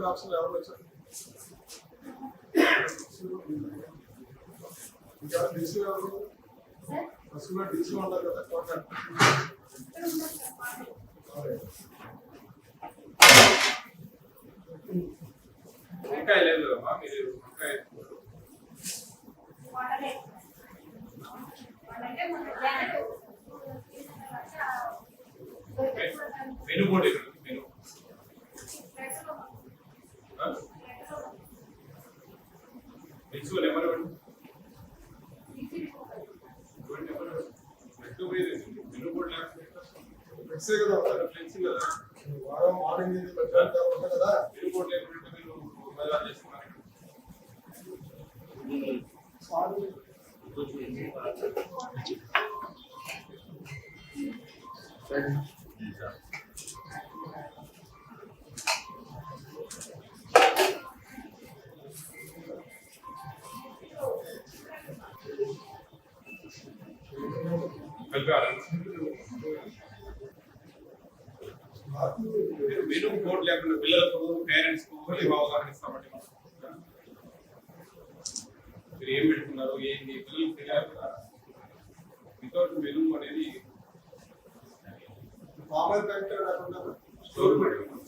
Option ఎవరు వచ్చారు ఇంకా డీసీ ఎవరు ఫస్ట్ డీసీ ఉంటారు కదా కాంట్రాక్ట్ వంకాయ లేదు మీరు వంకాయ menu board menu number menu board flexi కదా ఫ్లెక్సీ కదా వారం మార్నింగ్ కదా మెను బోర్డు లేకుంటే మీరు మొబైల్ ఆన్ చేస్తున్నారు మెను బోర్డు లేకుండా పిల్లలకు పేరెంట్స్ కు అవగాహన ఇస్తామండి మీరు ఏం పెడుతున్నారు ఏంటి పిల్లలు తెలియాలి కదా వితౌట్ మెను అనేది కామన్ ఫ్యాక్టర్ కాకుండా స్టోర్ పెట్టుకున్నాం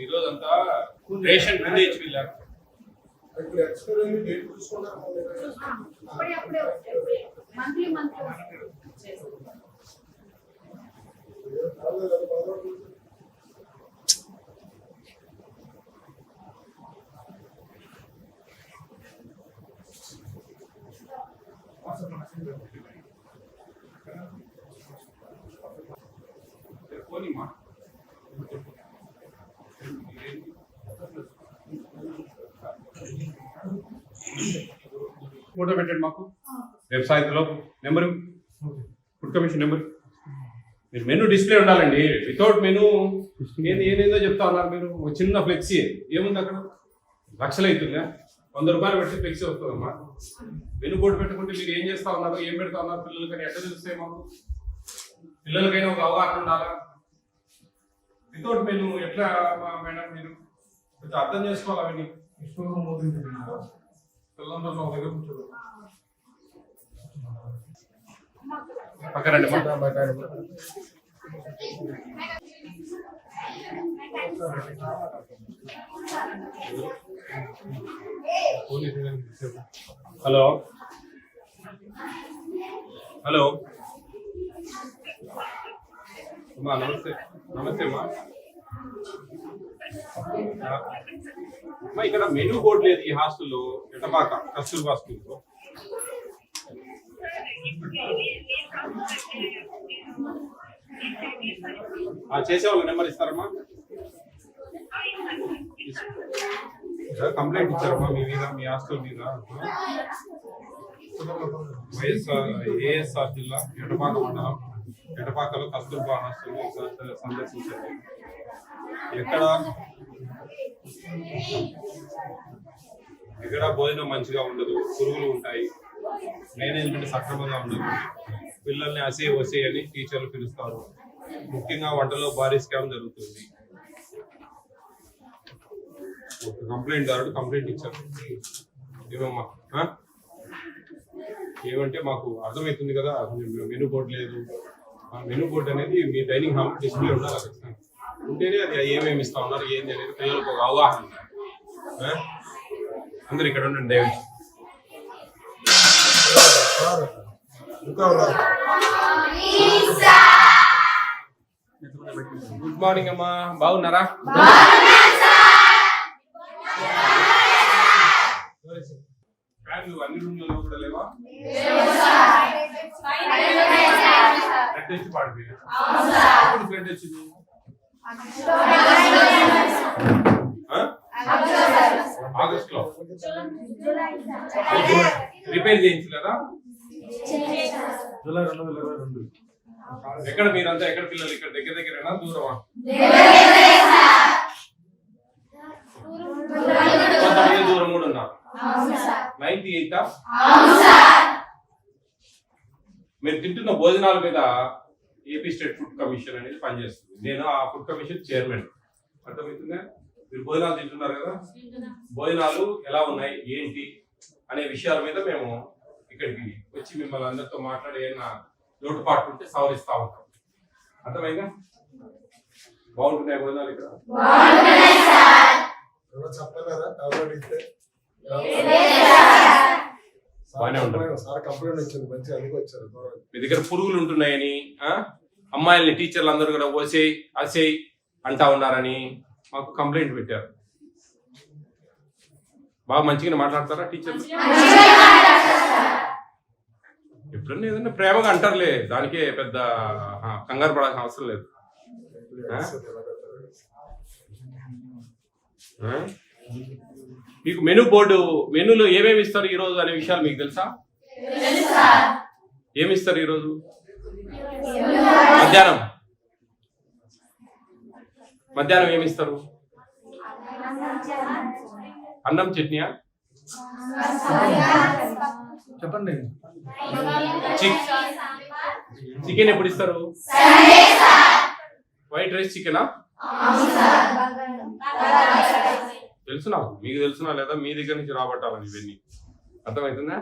ఈరోజు అంతా రేషన్ ముందే ఇచ్చి వెళ్ళారు ఫోటో పెట్టండి మాకు వెబ్సైట్లో నెంబరు ఫుడ్ కమిషన్ నెంబర్ మీరు మెనూ డిస్ప్లే ఉండాలండి వితౌట్ మెనూ ఏదేదో చెప్తా ఉన్నారు మీరు ఒక చిన్న ఫ్లెక్సీ ఏముంది అక్కడ లక్షలు అవుతుందా 100 రూపాయలు పెట్టి ఫ్లెక్సీ వస్తుందమ్మా మెనూ బోర్డు పెట్టుకుంటే మీరు ఏం చేస్తా ఉన్నారు ఏం పెడతా ఉన్నారు పిల్లలకని ఎట్లా తెలుస్తాయి మాకు పిల్లలకైనా ఒక అవగాహన ఉండాలా వితౌట్ మెనూ ఎట్లా మేడం మీరు కొంచెం అర్థం చేసుకోవాలి అవన్నీ పిల్లలందరూ దగ్గర కూర్చోదు పక్కరండి హలో హలో అమ్మా నమస్తే నమస్తే అమ్మా అమ్మా ఇక్కడ మెనూ బోర్డు లేదు ఈ హాస్టల్లో ఎటపాక కస్తూర్బా స్కూల్లో చేసే వాళ్ళ నెంబర్ ఇస్తారమ్మా కంప్లైంట్ ఇచ్చారమ్మా మీ మీద మీ హాస్టల్ మీద ఏఎస్ఆర్ జిల్లా ఎటపాక మండలం ఎటపాకలో కస్తూర్బా హాస్టల్ సందర్శించారు ఎక్కడ భోజనం మంచిగా ఉండదు పురుగులు ఉంటాయి మేనేజ్మెంట్ సక్రమంగా ఉండదు పిల్లల్ని అసే వసే అని టీచర్లు పిలుస్తారు ముఖ్యంగా వంటలో భారీ స్కామ్ జరుగుతుంది కంప్లైంట్ దారుడు కంప్లైంట్ ఇచ్చారు ఏమమ్మా ఏమంటే మాకు అర్థమవుతుంది కదా మెనూ బోర్డు లేదు మెనూ బోర్డు అనేది మీ డైనింగ్ హాల్ డిస్ప్లే ఉండాలి ఖచ్చితంగా ఉంటేనే అది ఏమేమి ఇస్తా ఉన్నారు ఏంది అనేది పిల్లలకు ఒక అవగాహన అందరు ఇక్కడ ఉండండి దయచేసి గుడ్ మార్నింగ్ అమ్మా బాగున్నారా అన్ని రూమ్లలో కూడా లేవా బ్లడ్ టెస్ట్ పాడిపోయా బ్లడ్ వచ్చింది ఆగస్ట్ లో రిపేర్ చేయించలేదా జూలై 2022 ఎక్కడ మీరంతా ఎక్కడ పిల్లలు ఇక్కడ దగ్గర దగ్గరేనా దూరమా కొంతమంది దూరం కూడా ఉన్నారు 98 మీరు తింటున్న భోజనాల మీద ఏపీ స్టేట్ ఫుడ్ కమిషన్ అనేది పనిచేస్తుంది. నేను ఆ ఫుడ్ కమిషన్ చైర్మన్. అర్థమవుతుందా? మీరు భోజనాలు తింటున్నారు కదా, భోజనాలు ఎలా ఉన్నాయి ఏంటి అనే విషయాల మీద మేము ఇక్కడికి వచ్చి మిమ్మల్ని అందరితో మాట్లాడి ఏమైనా లోటుపాట్లు ఉంటే సవరిస్తూ ఉంటాం. అర్థమైందా? బాగుంటున్నాయి భోజనాలు ఇక్కడ? బాగానే ఉంటుంది. మీ దగ్గర పురుగులు ఉంటున్నాయని, అమ్మాయిల్ని టీచర్లు అందరూ కూడా ఓసేయ్ అసేయ్ అంటా ఉన్నారని మాకు కంప్లైంట్ పెట్టారు. బాగా మంచిగా మాట్లాడతారా టీచర్లు? ఎప్పుడన్నా ఏదన్నా ప్రేమగా అంటారులే, దానికే పెద్ద కంగారు పడాల్సిన అవసరం లేదు. మీకు మెనూలో ఏమేమి ఇస్తారు ఈ రోజు అనే విషయాలు మీకు తెలుసా? ఏమి ఇస్తారు ఈరోజు? మధ్యాహ్నం ఏమి ఇస్తారు? అన్నం చట్నీయా? చెప్పండి. చికెన్ ఎప్పుడు ఇస్తారు? వైట్ రైస్ చికెనా? తెలుసునా? మీకు తెలుసునా లేదా? మీ దగ్గర నుంచి రాబట్టాలని ఇవన్నీ. అర్థమవుతుందా?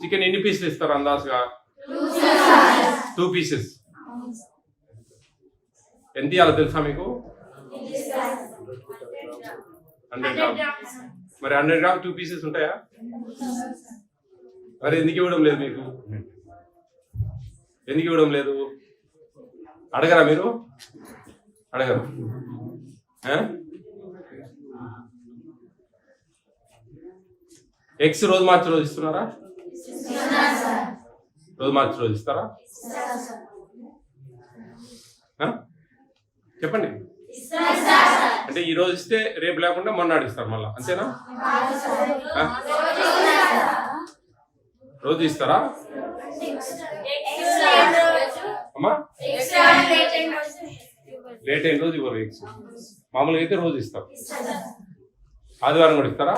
చికెన్ ఎన్ని పీసులు ఇస్తారు అందాజుగా? 2 pieces. ఎంత ఇవ్వాలో తెలుసా మీకు? 100 grams. మరి 100 grams 2 pieces ఉంటాయా? మరి ఎందుకు ఇవ్వడం లేదు మీకు? ఎందుకు ఇవ్వడం లేదు? అడగరా మీరు? అడగరు. ఎగ్స్ రోజు మార్చి రోజు ఇస్తున్నారా? రోజు మార్చి రోజు ఇస్తారా? చెప్పండి. అంటే ఈ రోజు ఇస్తే రేపు లేకుండా మొన్నాడు ఇస్తారు మళ్ళా, అంతేనా? రోజు ఇస్తారా అమ్మా? లేట్ అయిన రోజు ఇవ్వరు ఎగ్స్. మామూలుగా అయితే రోజు ఇస్తారు. ఆదివారం కూడా ఇస్తారా?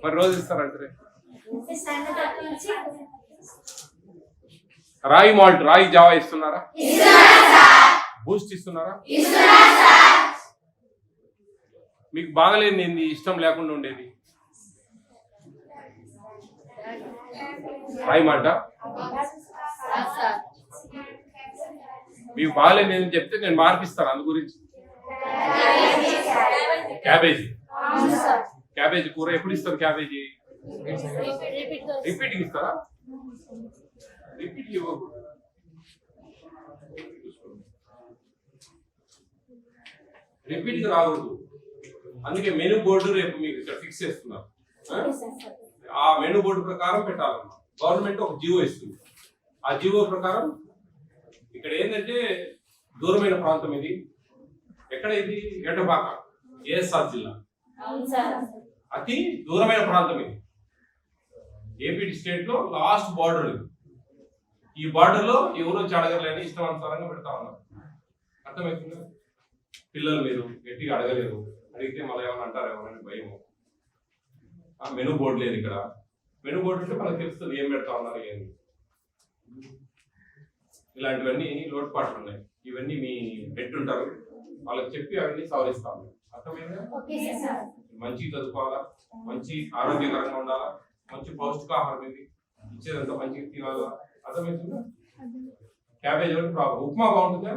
మరి రోజు ఇస్తారంటే రాయి మాల్ట్, రాయి జావా ఇస్తున్నారా? బూస్ట్ ఇస్తున్నారా? మీకు బాగలేదు ఏంది ఇష్టం లేకుండా ఉండేది? రాయి మాట మీకు బాగలేదు ఏందని చెప్తే నేను మార్పిస్తాను. అందు గురించి క్యాబేజీ కూర ఎప్పుడు ఇస్తారు? క్యాబేజీ రిపీట్ ఇస్తారా? రిపీట్ ఇవ్వకూడదు. రిపీట్ రాకూడదు. అందుకే మెనూ బోర్డు రేపు మీకు ఇక్కడ ఫిక్స్ చేస్తున్నారు. ఆ మెనూ బోర్డు ప్రకారం పెట్టాలన్నమాట. గవర్నమెంట్ ఒక జీవో ఇస్తుంది. ఆ జీవో ప్రకారం ఇక్కడ ఏంటంటే దూరమైన ప్రాంతం ఇది. ఎక్కడ ఇది? ఎటపాక, ఏఎస్ఆర్ జిల్లా. అతి దూరమైన ప్రాంతం ఇది. ఏపీ స్టేట్ లో లాస్ట్ బార్డర్ ఇది. ఈ బార్డర్ లో ఎవరు అడగలేని ఇష్టం పెడతా ఉన్నారు. అర్థమవుతుందా? పిల్లలు మీరు గట్టిగా అడగలేరు. అడిగితే మళ్ళీ ఏమైనా అంటారు ఏమని భయము. మెనూ బోర్డు లేదు ఇక్కడ. మెనూ బోర్డు ఉంటే మనకు తెలుస్తుంది ఏం పెడతా ఉన్నారు ఏంటి. ఇలాంటివన్నీ లోటుపాట్లు ఉన్నాయి. ఇవన్నీ మీ హెడ్ ఉంటారు, వాళ్ళకి చెప్పి అవన్నీ సవరిస్తాము. అర్థమైందా? మంచి చదువుకోవాలా, మంచి ఆరోగ్యకరంగా ఉండాలా, మంచి పౌష్టికాహారం ఇది ఇచ్చేదంతా మంచిగా తినాలా. అర్థమవుతుందా? క్యాబేజ్ ఒకటి ప్రాబ్లం. ఉప్మా బాగుంటుందా?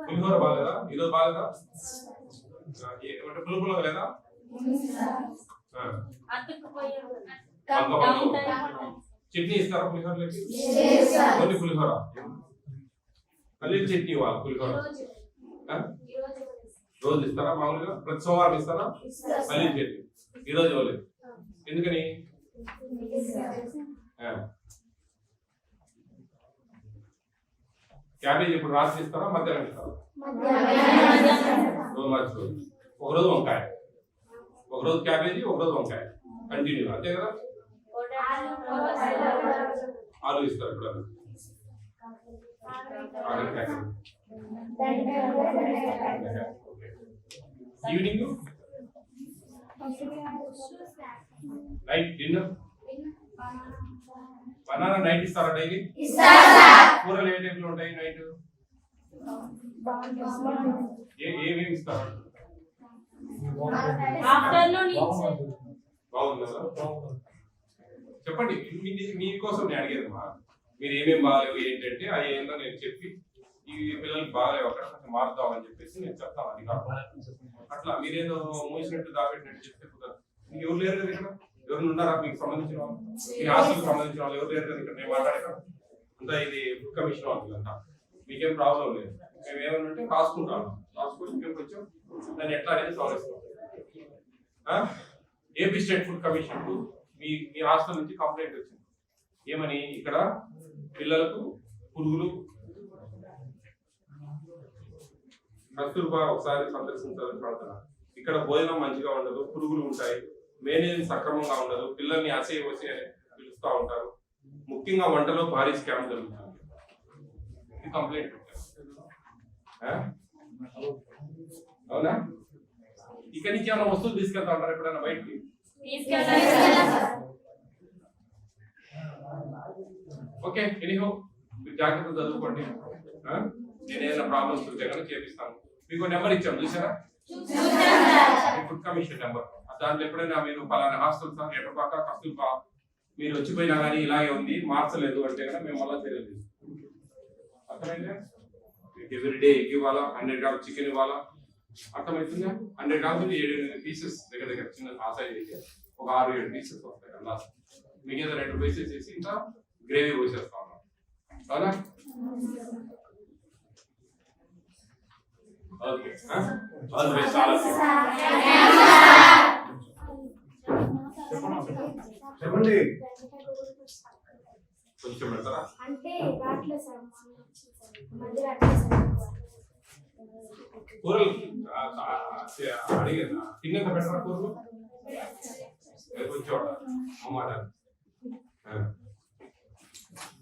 పులిహోర బాగాలేదా? ఈరోజు బాగాలేదా? పులుపులో లేదా? చట్నీ ఇస్తారా పులిహోరలోకి? ఓన్లీ పులిహోర, పల్లీల చట్నీ ఇవ్వాలి. పులిహోర రోజు ఇస్తారా? మామూలుగా ప్రతి సోమవారం ఇస్తారా పల్లీల చట్నీ? ఈరోజు ఇవ్వలేదు. ఎందుకని? క్యాబేజ్ ఇప్పుడు రాత్రి ఇస్తారా మధ్యాహ్నం ఇస్తారా? రోజు మార్చి రోజు. ఒకరోజు వంకాయ, ఒకరోజు క్యాబేజీ, ఒకరోజు వంకాయ కంటిన్యూ, అంతే కదా? ఆలు ఇస్తారు ఇప్పుడు. Evening night dinner banana night ఇస్తారా డైలీ? కూరలు ఏ టైంలో ఉంటాయి నైట్? ఏమేమి ఇస్తారు? బాగుందా? చెప్పండి, మీకోసం నేను అడిగేది మా మీరు ఏమేమి బాగాలేవు ఏంటంటే అది ఏందో నేను చెప్పి ఈ పిల్లలకి బాగాలేవు అక్కడ కొంచెం మారుద్దామని చెప్పేసి నేను చెప్తాను. అది కాదు అట్లా మీరేదో మూసినట్టు దాపెట్టినట్టు చెప్తే కుదరదు. మీకు ఎవరు లేరు కదా ఇక్కడ? ఎవరు ఉన్నారా మీకు సంబంధించిన వాళ్ళు? మీ హాస్టల్కి సంబంధించిన వాళ్ళు ఎవరు లేరు కదా ఇక్కడ? నేను మాట్లాడేదా అంతా ఇది ఫుడ్ కమిషన్ వాళ్ళంతా మీకేం ప్రాబ్లం లేదు. మేము ఏమనంటే రాసుకుంటాము, రాసుకొని మేము కొంచెం దాన్ని ఎట్లా అనేది సవరిస్తాం. ఏపీ స్టేట్ ఫుడ్ కమిషన్ మీ మీ హాస్టల్ నుంచి కంప్లైంట్ వచ్చింది. ఏమని? ఇక్కడ పిల్లలకు పురుగులు కస్తూర్బా ఒకసారి సందర్శించాలని పడుతున్నారు. ఇక్కడ భోజనం మంచిగా ఉండదు, పురుగులు ఉంటాయి, మేనేజ్ సక్రమంగా ఉండదు, పిల్లల్ని అసే వసే అని పిలుస్తూ ఉంటారు. ముఖ్యంగా వంటలో భారీ స్కామ్ జరుగుతుంది. ఇది కంప్లైంట్. అవునా? ఇక్కడి నుంచి ఏమైనా వస్తువులు తీసుకెళ్తా ఉంటారు ఎప్పుడైనా బయటికి? ఓకే, ఎనీహో మీరు జాగ్రత్త చదువుకోండి. నేను ఏదైనా ప్రాబ్లమ్స్ ఉంటే కనుక చేపిస్తాను. మీకు నెంబర్ ఇచ్చాను చూసారా? Food commission number. దాంట్లో ఎప్పుడైనా మీరు పలానా హాస్టల్ సార్ ఎటపాక కస్తూర్బా మీరు వచ్చిపోయినా కానీ ఇలాగే ఉంది మార్చలేదు అంటే కనుక మేము మళ్ళీ చర్యలు తీసుకుంటాం. అర్థమైందా? ఎవ్రీడే ఎగ్ ఇవ్వాలా, 100 గ్రామ్స్ చికెన్ ఇవ్వాలా. అర్థమవుతుందా? 100 గ్రామ్స్ 7 పీసెస్ దగ్గర దగ్గర చిన్న ఆ సైజ్ అయితే ఒక 6-7 పీసెస్ వస్తాయి కదా. మిగతా 2 పీసెస్ వేసి ఇంకా గ్రేవీ పోసేస్తా ఉన్నాం. అవునా? Okay, all the best. చెప్పండి. కొంచెం పెడతారా? అంటే రాట్లే సార్ మధ్య రాట్లే సార్. కూరలు అడిగేదా? తిన్నాక పెట్టరా కూరలు? కొంచెం అన్నమాట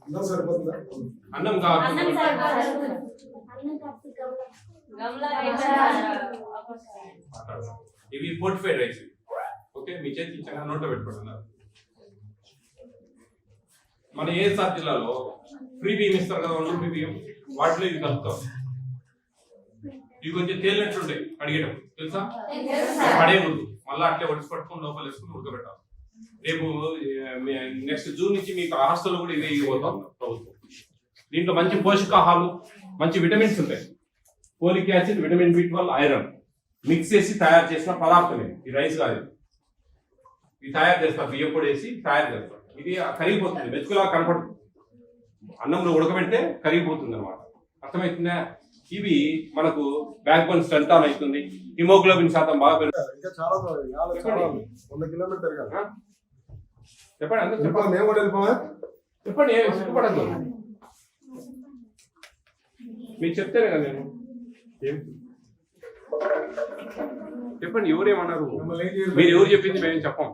అన్నం సరిపోతుందా? అన్నం కావాలి. ఇవి ఫోర్టిఫైడ్ రైస్. ఓకే, మీ చేతి ఇచ్చాక నోట్లో పెట్టుకుంటున్నారు. మన ఏఎస్ఆర్ జిల్లాలో ఫ్రీ బియ్యం ఇస్తారు కదా, 1 రూపీ బియ్యం, వాటిలో ఇవి కలుపుతాం. ఇవి కొంచెం తేలినట్టుంటాయి అడిగేటప్పుడు, తెలుసా? పడేయకూడదు, మళ్ళీ అట్లే ఒడిసి పట్టుకుని లోపల వేసుకుని ఉడకబెట్టాలి. రేపు నెక్స్ట్ జూన్ నుంచి మీకు హాస్టల్లో కూడా ఇవే ఇవ్వబోతాం ప్రభుత్వం. దీంట్లో మంచి పోషకాహారాలు, మంచి విటమిన్స్ ఉంటాయి. Folic acid, vitamin B12, iron mix చేసి తయారు చేసిన పదార్థమే ఈ రైస్ కాదు. ఇది తయారు చేస్తారు, బియ్యం పొడి వేసి తయారు చేస్తారు. ఇది కరిగిపోతుంది, మెతుకులా కనపడుతుంది. అన్నంలో ఉడకబెడితే కరిగిపోతుంది అనమాట. అర్థమవుతుందా? ఇవి మనకు బ్యాక్ బోన్ స్ట్రెంత్ ఆన్ అవుతుంది, హిమోగ్లోబిన్ శాతం బాగా పెరుగుతుంది. ఇంకా చాలా 100 కిలోమీటర్ కదా. చెప్పండి, అందరూ చెప్పండి. చెప్పండి, మేము కూడా వెళ్ళిపోవా? చెప్పండి, ఏం సిగ్గుపడద్దు. మీరు చెప్తేనే కదా నేను ఏం చెప్పండి. ఎవరేమన్నారు? మిమ్మల్ని ఏం చేయలేదు. మీరు ఎవరు చెప్పింది మేము చెప్పం.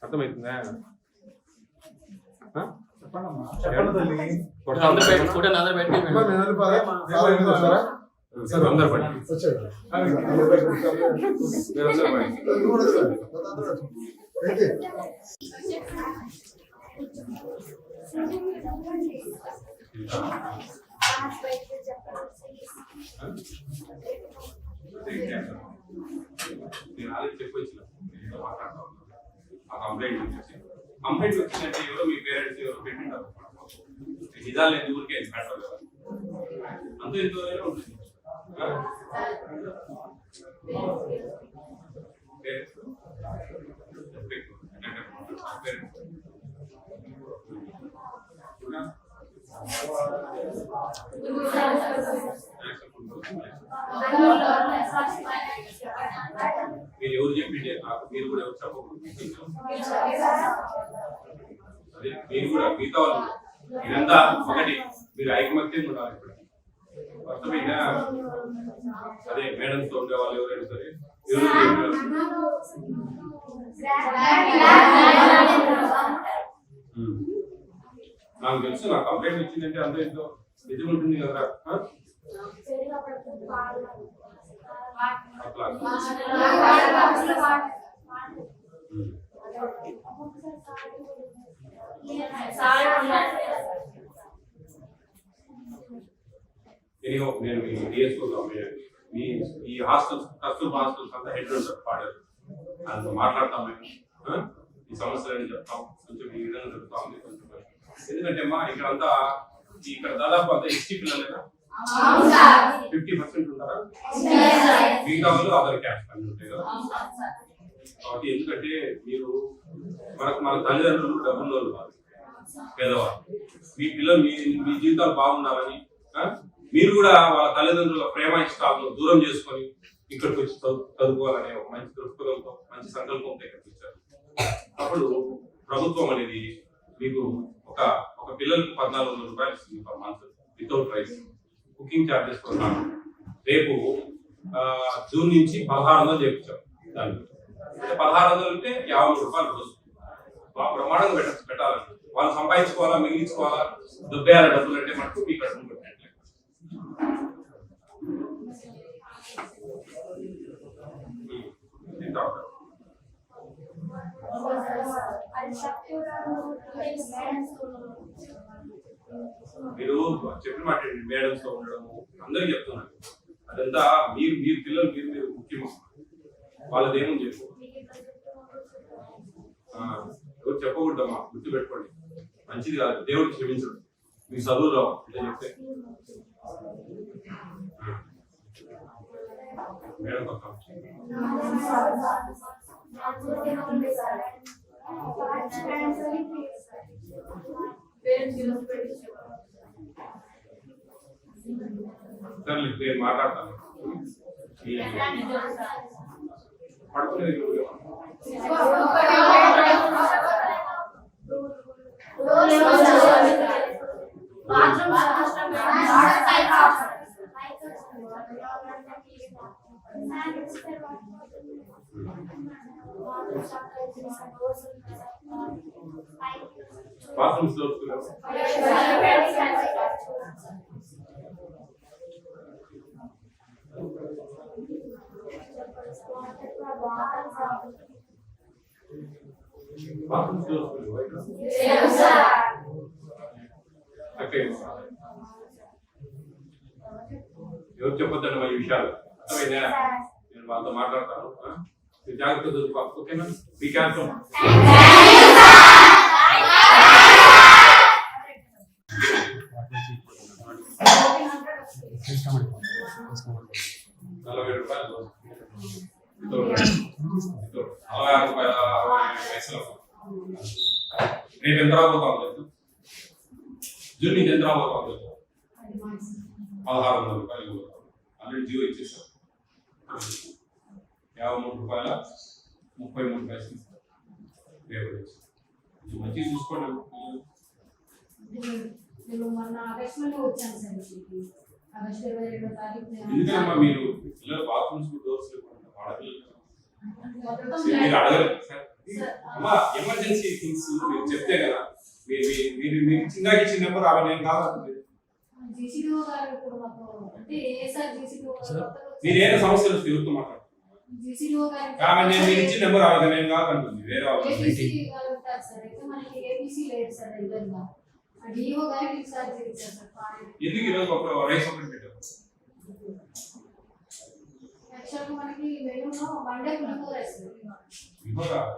అర్థమవుతుందా? చెప్పండి తల్లి. అందరూ బయట. అమ్మా, మేము వెళ్ళిపోరా? సార్ ఎందుకు వస్తారా? సరే, అందరూ బయట. వచ్చేయండి. మీరు అందరూ బయట. నువ్వు కూడా వచ్చేయండి. ఏంటి? నేను ఆల్రెడీ చెప్పొచ్చిన మాట్లాడుతూ ఉన్నాను. ఆ కంప్లైంట్ వచ్చిందంటే ఎవరో మీ పేరెంట్స్ ఎవరో పెట్టింటారు. నిజాలు లేదు, ఊరికే పెట్టరు కదా, అంత ఎంతో ఉంటుంది. మీరు ఎవరు చెప్పిండే నాకు, మీరు కూడా ఎవరు చెప్పకూడదు. అదే మీరు కూడా మిగతా వాళ్ళు ఇదంతా ఒకటి, మీరు ఐకమత్యంగా ఉండాలి. ఇప్పుడు అర్థమైందా? అదే మేడమ్స్ తో ఉండే వాళ్ళు ఎవరైనా సరే నాకు తెలుసు. నా కంప్లైంట్ వచ్చిందంటే అంత ఎంతో నిజం ఉంటుంది కదా. అట్లా ఎనీహో నేను మీ డిఎస్ఓగా మీ ఈ హాస్టల్స్ కస్తూర్బా హాస్టల్స్ అంతా హెడ్ ఉంటారు పాడారు దాంతో మాట్లాడతాం మేము ఈ సమస్యలని చెప్తాం కొంచెం ఈ విధంగా చెప్తాం కొంచెం ఎందుకంటే అమ్మా ఇక్కడ దాదాపు అంతా ఎస్టీ పిల్లలేనా 50% ఉంటారా మిగతా వాళ్ళు అదర్ క్యాస్ట్ అని ఉంటాయి కదా కాబట్టి ఎందుకంటే మీరు మన తల్లిదండ్రులు డబ్బుల్లో కాదు పేదవాళ్ళు మీ పిల్లలు మీ జీవితాలు బాగుండాలని మీరు కూడా వాళ్ళ తల్లిదండ్రుల ప్రేమ ఇష్టాలను దూరం చేసుకొని ఇక్కడికి వచ్చి చదువుకోవాలనే ఒక మంచి దృక్పథంతో మంచి సంకల్పంతో ఇక్కడికి వచ్చారు అప్పుడు ప్రభుత్వం అనేది మీకు ఒక పిల్లలకు 1400 రూపాయలు ఇస్తుంది per month without rice cooking charges కూడా రేపు జూన్ నుంచి 1600 చేయించాం దానికి 1600 అంటే 53 రూపాయలు రోజు బాగా ప్రమాణంగా పెట్టాలి వాళ్ళు సంపాదించుకోవాలా మిగిలించుకోవాలా దుబ్బేయాల డబ్బులు అంటే మటుకు మీకు అర్థం పెట్టినట్లే మీరు చెప్పిన మాట మేడమ్స్ తో ఉండడము అందరికి చెప్తున్నాను అదంతా మీరు పిల్లలు మీరు ముఖ్యమా వాళ్ళది ఏమని చెప్పు ఎవరు చెప్పకూడదమ్మా గుర్తు పెట్టుకోండి మంచిది కాదు దేవుడు క్షమించడు మీ చదువులో అంటే చెప్తే మేడం పక్క సరే నేను మాట్లాడతాను పడుకునేది బాత్రూమ్స్ ఎవరు చెప్పొద్దండి ఈ విషయాలు అర్థమైందా నేను వాళ్ళతో మాట్లాడతాను జాగ్రత్త చదువుకో ఓకేనా మీ క్యాన్సర్ 40 రూపాయలు 60 పైసలు రేపు ఎంత రాబోతాం జూన్ నుంచి ఎంత రాబోతాం 1600 రూపాయలు ఆల్రెడీ జియో ఇచ్చేసాం 53 రూపాయల 33 పైసలు మంచిగా చూసుకోండి ఎందుకమ్మా మీరు పిల్లలు బాత్రూమ్స్ డోర్స్ మీరు అడగరు అమ్మా ఎమర్జెన్సీ థింగ్స్ మీరు చెప్తే కదా మీరు చిన్నగా ఇచ్చిన నెంబర్ అవి నేను కావాలి మీరు ఏదైనా సమస్యలు వస్తే ఎవరితో మాట్లాడు కాబట్టి నేను ఇచ్చిన నెంబర్ అవి నేను కాదంటుంది వేరే ఎందుకు ఈరోజు ఒక రైస్ ఒకటి పెట్టారు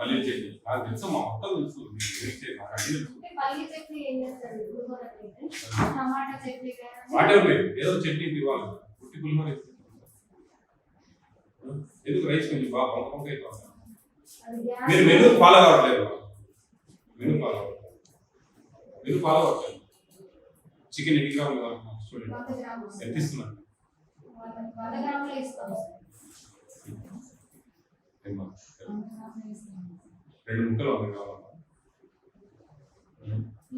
పల్లి చట్నీ నాకు తెలుసు మా మొత్తం తెలుసు ఏదో చట్నీ ఇవ్వాలి పుట్టి పులిహోర ఎందుకు రైస్ కొంచెం బాగా పంపకం మీరు మెనూ ఫాలో కావట్లేదు మెనూ ఫాలో అవ్వట్లేదు చికెన్ ఎన్ని గ్రాములు చూడండి ఎంత ఇస్తున్నారు 100 గ్రాములు ఇస్తాం 2 ముక్కలు 100 గ్రాములు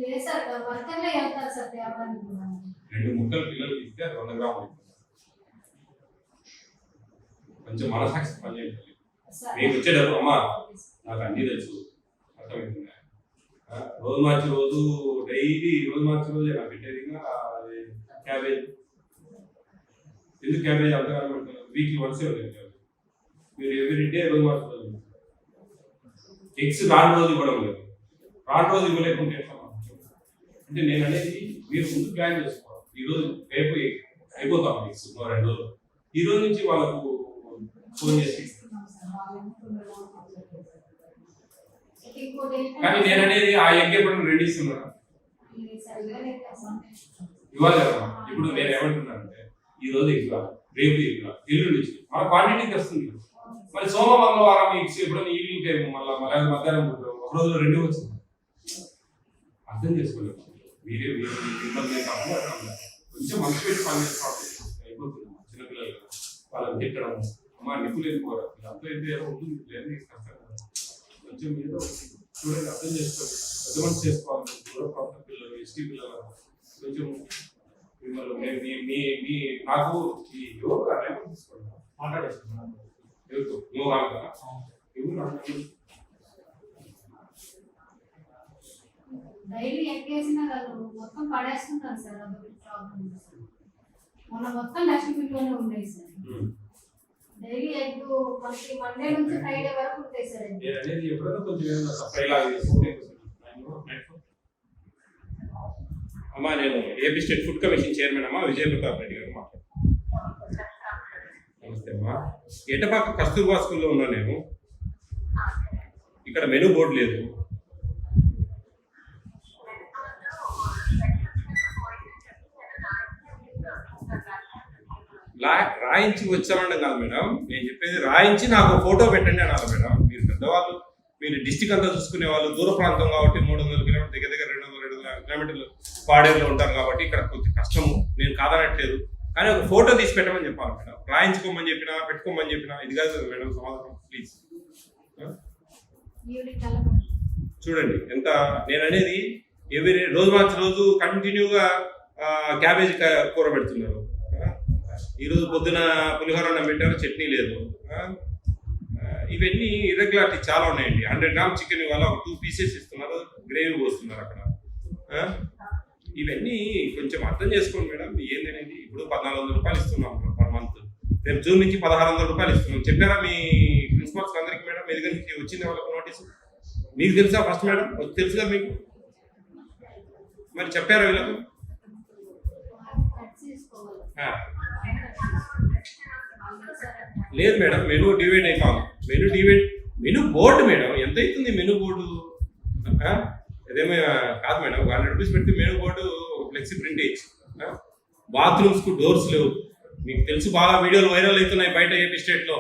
లేదు సార్ వర్కర్లే వెళ్తారు సార్ తేవడానికి 2 ముక్కలు పిల్లలకి ఇస్తే 100 గ్రాములు కొంచెం మనసాక్షి పని చేయాలి మీకు వచ్చేటప్పుడు అమ్మా నాకు అన్నీ తెలుసు అర్థమవుతుంది రోజు మార్చి రోజు డైలీ రోజు మార్చి రోజు నాకు పెట్టేది క్యాబేజ్ ఎందుకు క్యాబేజ్ అంతగానో పెడతారు వీక్లీ వన్సే వదిలేదు మీరు ఎవ్రీ డే రోజు మార్చి రోజు ఎగ్స్ రాని రోజు ఇవ్వడం లేదు రాని రోజు ఇవ్వలేకుంటే అంటే నేను అనేది మీరు ముందు ప్లాన్ చేసుకోవాలి ఈరోజు రేపు అయిపోతాం మీకు 2 రోజులు. ఈ రోజు నుంచి వాళ్ళకు ఫోన్ చేసి కానీ నేను అనేది ఆ ఎగ్ ఎప్పుడు రెడీ ఇస్తున్నారా ఇవ్వాలి కదా. ఇప్పుడు నేను ఏమంటున్నానంటే ఈ రోజు ఇట్లా రేపు ఇట్లా ఎల్లుండి నుంచి మన క్వాంటిటీకి వస్తుంది. మరి సోమ మంగళవారం ఎప్పుడైనా ఈవినింగ్ టైం మళ్ళీ మధ్యాహ్నం ఒక రోజు 2 వచ్చింది. అర్థం చేసుకోలేదు. మీరే మిమ్మల్ని కొంచెం మనసు పెట్టి పని చేసి అయిపోతుంది. చిన్నపిల్లలు వాళ్ళని తిట్టడం అమ్మా నిప్పులు వెళ్ళిపోరా అంతా అయితే ఏదో ఉంటుంది లేదు కష్టం కదా. కొంచెం ఏదో చూడండి అర్థం చేసుకోండి. పెద్ద మనసు చేసుకోవాలి. దూర ప్రాంత పిల్లలు ఎస్టీ పిల్లలు కొంచెం మిమ్మల్ని నాకు ఈ యోగ తీసుకోండి మాట్లాడేస్తున్నాను యోగా డైలీ ఎక్కేసినా వాళ్ళు మొత్తం పడేస్తున్నారు సార్. అదొక ప్రాబ్లం మొన్న మొత్తం డస్ట్బిన్లోనే ఉన్నాయి సార్. డైలీ ఎగ్ మనకి మండే నుంచి ఫ్రైడే వరకు ఉంటాయి సార్. అమ్మా నేను AP state food commission chairman అమ్మా విజయ ప్రతాప్ రెడ్డి గారు మాట్లాడుతున్నాను. నమస్తే అమ్మా. ఎటపాక కస్తూర్బా స్కూల్లో ఉన్నా నేను. ఇక్కడ మెనూ బోర్డు లేదు. రాయించి వచ్చామండి కాదు మేడం, నేను చెప్పేది రాయించి నాకు ఫోటో పెట్టండి అనాలి మేడం. మీరు పెద్దవాళ్ళు, మీరు డిస్టిక్ అంతా చూసుకునే వాళ్ళు, దూర ప్రాంతం కాబట్టి 300 కిలోమీటర్లు దగ్గర 200 కిలోమీటర్లు పాడేరులో ఉంటారు కాబట్టి ఇక్కడ కొంచెం కష్టము. నేను కాదనట్లేదు, కానీ ఒక ఫోటో తీసి పెట్టమని చెప్పాలి మేడం. రాయించుకోమని చెప్పినా పెట్టుకోమని చెప్పినా ఇది కాదు మేడం సమాధానం. ప్లీజ్ చూడండి ఎంత నేను అనేది. రోజు మార్చి రోజు కంటిన్యూగా క్యాబేజీ కూర పెడుతున్నారు. ఈరోజు పొద్దున పులిహోర అన్నం పెట్టారు, చట్నీ లేదు. ఇవన్నీ ఇర్రెగ్యులారిటీ చాలా ఉన్నాయండి. 100 గ్రామ్ చికెన్ ఇవాళ ఒక 2 పీసెస్ ఇస్తున్నారు, గ్రేవీ పోస్తున్నారు అక్కడ. ఇవన్నీ కొంచెం అర్థం చేసుకోండి మేడం. ఏందనేది ఇప్పుడు 1400 రూపాయలు ఇస్తున్నాం పర్ మంత్. రేపు జూన్ నుంచి 1600 రూపాయలు ఇస్తున్నాం. చెప్పారా మీ ప్రిన్సిపల్స్ అందరికీ మేడం? మీ దగ్గర నుంచి వచ్చింది వాళ్ళకి నోటీసు? మీకు తెలుసా ఫస్ట్ మేడం? తెలుసు కదా మీకు? మరి చెప్పారా వీళ్ళకు? లేదు మేడం, మెనూ డివైడ్ అయిపోవాలి. మెనూ బోర్డు మేడం ఎంత అవుతుంది? మెనూ బోర్డు అదేమో కాదు మేడం. 100 రూపీస్ పెడితే మెనూ బోర్డు ఫ్లెక్సీ ప్రింట్ వేయచ్చు. బాత్రూమ్స్కు డోర్స్ లేవు. మీకు తెలుసు, బాగా వీడియోలు వైరల్ అవుతున్నాయి బయట ఏపీ స్టేట్లో.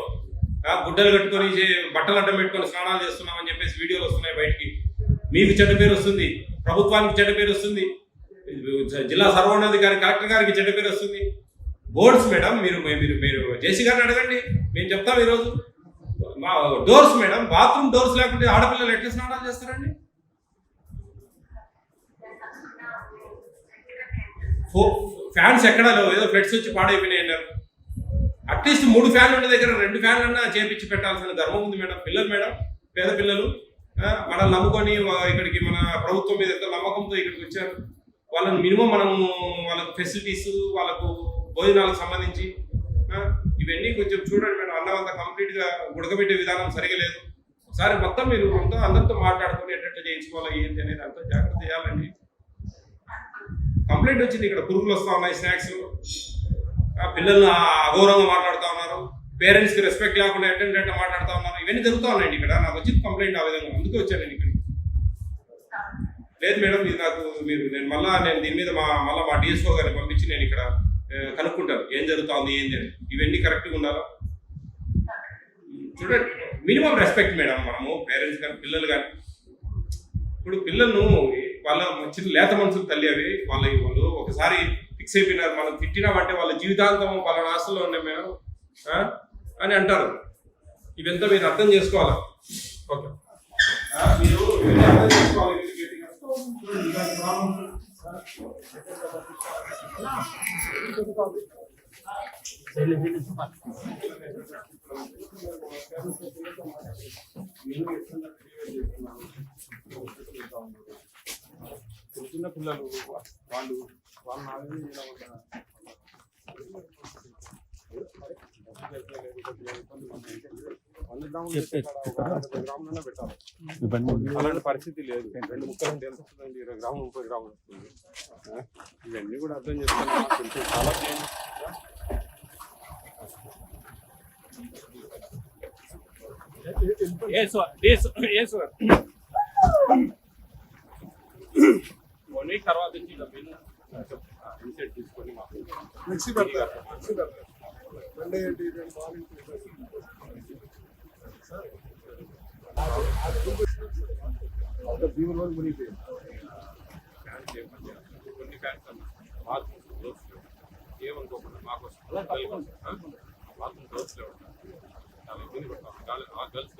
గుడ్డలు కట్టుకొని బట్టలు అడ్డం పెట్టుకొని స్నానాలు చేస్తున్నామని చెప్పేసి వీడియోలు వస్తున్నాయి బయటికి. మీకు చెడ్డ పేరు వస్తుంది, ప్రభుత్వానికి చెడ్డ పేరు వస్తుంది, జిల్లా సర్వోన్నతాధికారి కలెక్టర్ గారికి చెడ్డ పేరు వస్తుంది. బోర్డ్స్ మేడం మీరు జేసీ గారిని అడగండి, మేము చెప్తాం ఈరోజు. మా డోర్స్ మేడం, బాత్రూమ్ డోర్స్ లేకుంటే ఆడపిల్లలు ఎట్లా స్నానాలు చేస్తారండి? ఫ్యాన్స్ ఎక్కడా లేవు, ఏదో ఫ్లెట్స్ వచ్చి పాడైపోయినాయి అన్నారు. అట్లీస్ట్ 3 ఫ్యాన్లు ఉన్న దగ్గర 2 ఫ్యాన్లన్నా చేపించి పెట్టాల్సిన ధర్మం ఉంది మేడం. పిల్లలు మేడం, పేద పిల్లలు మనల్ని నమ్ముకొని ఇక్కడికి మన ప్రభుత్వం మీద ఎంత నమ్మకంతో ఇక్కడికి వచ్చారు. వాళ్ళని మినిమం మనము వాళ్ళకు ఫెసిలిటీస్, వాళ్ళకు భోజనాలకు సంబంధించి ఇవన్నీ కొంచెం చూడండి మేడం. అన్నం అంతా కంప్లీట్గా ఉడకబెట్టే విధానం సరిగా లేదు. ఒకసారి మొత్తం మీరు అందరితో మాట్లాడుకొని ఎట్లా చేయించుకోవాలి ఏంటి అనేది అంతా జాగ్రత్త చేయాలండి. కంప్లైంట్ వచ్చింది, ఇక్కడ పురుగులు వస్తూ ఉన్నాయి స్నాక్స్, పిల్లల్ని అగౌరవంగా మాట్లాడుతూ ఉన్నారు, పేరెంట్స్కి రెస్పెక్ట్ లేకుండా ఎట్లా మాట్లాడుతూ ఉన్నారు. ఇవన్నీ జరుగుతూ ఉన్నాయండి ఇక్కడ. నాకు వచ్చింది కంప్లైంట్ ఆ విధంగా, అందుకే వచ్చాను నేను ఇక్కడ. లేదు మేడం, ఇది నాకు నేను దీని మీద మళ్ళీ మా డిఎస్ఓ గారిని పంపించి నేను ఇక్కడ కనుక్కుంటాను ఏం జరుగుతుంది ఏంది అని. ఇవన్నీ కరెక్ట్గా ఉండాలా చూడండి. Minimum respect madam. మనము పేరెంట్స్ కానీ పిల్లలు కానీ, ఇప్పుడు పిల్లలను వాళ్ళ చిన్న లేత మనుషులు తల్లి అవి వాళ్ళు ఒకసారి ఫిక్స్ అయిపోయినారు. మనం తిట్టినామంటే వాళ్ళ జీవితాంతం వాళ్ళ రాష్ట్రంలో ఉన్నాయి మేడం అని అంటారు. ఇవంతా మీరు అర్థం చేసుకోవాలా. ఓకే, మీరు అర్థం చేసుకోవాలి. చిన్న పిల్లలు వాళ్ళు 100 గ్రాములు పెట్టే కాడ ఒక 50 గ్రాములన్నా పెట్టాలి. అలాంటి పరిస్థితి లేదు. 2 ముక్కలు అంటే ఎంత వస్తుందండి? 20 గ్రాములు 30 గ్రాములు వస్తుంది. ఇవన్నీ కూడా అర్థం చేసుకున్నాం. కొంచెం చాలా చేయండి. కొన్ని తర్వాత నుంచి ఇలా మెను ఇన్సెట్ తీసుకొని మాకు మిక్సీ పెడతారు. మండే ఏంటి మార్నింగ్ జీవన రోజు మునిగిపోయింది. కొన్ని ఫ్యాన్స్ బాత్రూమ్ ఏమనుకోకుండా మాకు బాత్రూమ్ క్లోజ్లో ఉంటాం. చాలా ఇబ్బంది పడతాం. ఆ గర్ల్స్